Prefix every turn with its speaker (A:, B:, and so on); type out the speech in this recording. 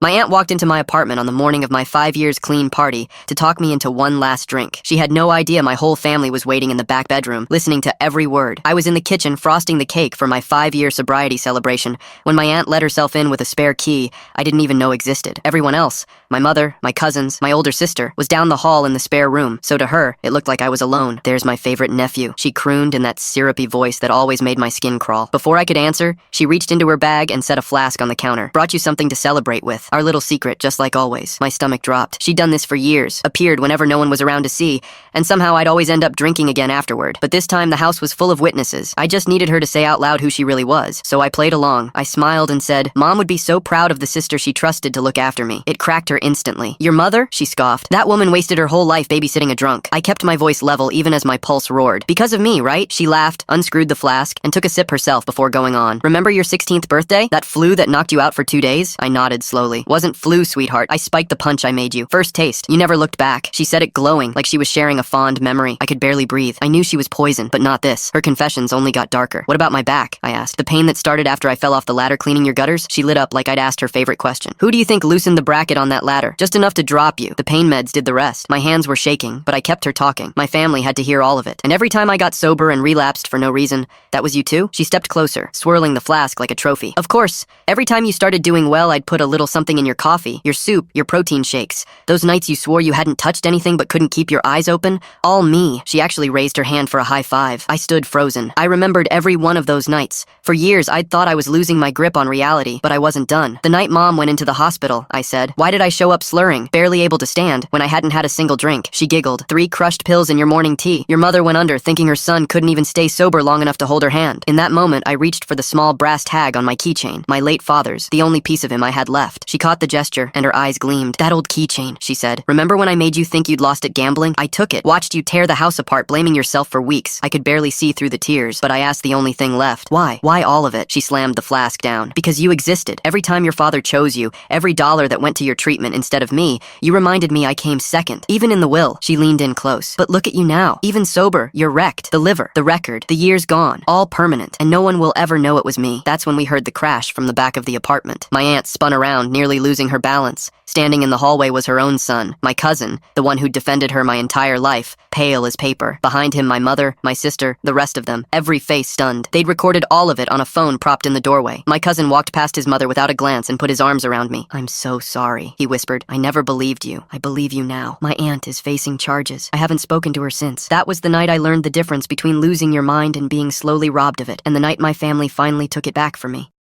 A: My aunt walked into my apartment on the morning of my 5 years clean party to talk me into one last drink. She had no idea my whole family was waiting in the back bedroom, listening to every word. I was in the kitchen frosting the cake for my 5-year sobriety celebration when my aunt let herself in with a spare key I didn't even know existed. Everyone else, my mother, my cousins, my older sister, was down the hall in the spare room, so to her, it looked like I was alone. "There's my favorite nephew," she crooned in that syrupy voice that always made my skin crawl. Before I could answer, she reached into her bag and set a flask on the counter. "Brought you something to celebrate with. Our little secret, just like always." My stomach dropped. She'd done this for years, appeared whenever no one was around to see, and somehow I'd always end up drinking again afterward. But this time the house was full of witnesses. I just needed her to say out loud who she really was. So I played along. I smiled and said, "Mom would be so proud of the sister she trusted to look after me." It cracked her instantly. "Your mother?" she scoffed. "That woman wasted her whole life babysitting a drunk." I kept my voice level even as my pulse roared. "Because of me, right?" She laughed, unscrewed the flask, and took a sip herself before going on. "Remember your 16th birthday? That flu that knocked you out for 2 days?" I nodded slowly. "Wasn't flu, sweetheart. I spiked the punch I made you. First taste. You never looked back." She said it glowing, like she was sharing a fond memory. I could barely breathe. I knew she was poison, but not this. Her confessions only got darker. "What about my back?" I asked. "The pain that started after I fell off the ladder cleaning your gutters?" She lit up like I'd asked her favorite question. "Who do you think loosened the bracket on that ladder? Just enough to drop you. The pain meds did the rest." My hands were shaking, but I kept her talking. My family had to hear all of it. "And every time I got sober and relapsed for no reason, that was you too?" She stepped closer, swirling the flask like a trophy. "Of course. Every time you started doing well, I'd put a little something in your coffee, your soup, your protein shakes. Those nights you swore you hadn't touched anything but couldn't keep your eyes open? All me." She actually raised her hand for a high five. I stood frozen. I remembered every one of those nights. For years, I'd thought I was losing my grip on reality, but I wasn't done. "The night Mom went into the hospital," I said. "Why did I show up slurring, barely able to stand, when I hadn't had a single drink?" She giggled. "3 crushed pills in your morning tea. Your mother went under thinking her son couldn't even stay sober long enough to hold her hand." In that moment, I reached for the small brass tag on my keychain, my late father's, the only piece of him I had left. She caught the gesture, and her eyes gleamed. "That old keychain," she said. "Remember when I made you think you'd lost at gambling? I took it, watched you tear the house apart, blaming yourself for weeks." I could barely see through the tears, but I asked the only thing left. "Why? Why all of it?" She slammed the flask down. "Because you existed. Every time your father chose you, every dollar that went to your treatment instead of me, you reminded me I came second. Even in the will." She leaned in close. "But look at you now. Even sober, you're wrecked. The liver, the record, the years gone. All permanent. And no one will ever know it was me." That's when we heard the crash from the back of the apartment. My aunt spun around, nearly losing her balance. Standing in the hallway was her own son, my cousin, the one who'd defended her my entire life, pale as paper. Behind him, my mother, my sister, the rest of them, every face stunned. They'd recorded all of it on a phone propped in the doorway. My cousin walked past his mother without a glance and put his arms around me. "I'm so sorry," he whispered. "I never believed you. I believe you now. My aunt is facing charges. I haven't spoken to her since." That was the night I learned the difference between losing your mind and being slowly robbed of it, and the night my family finally took it back from me.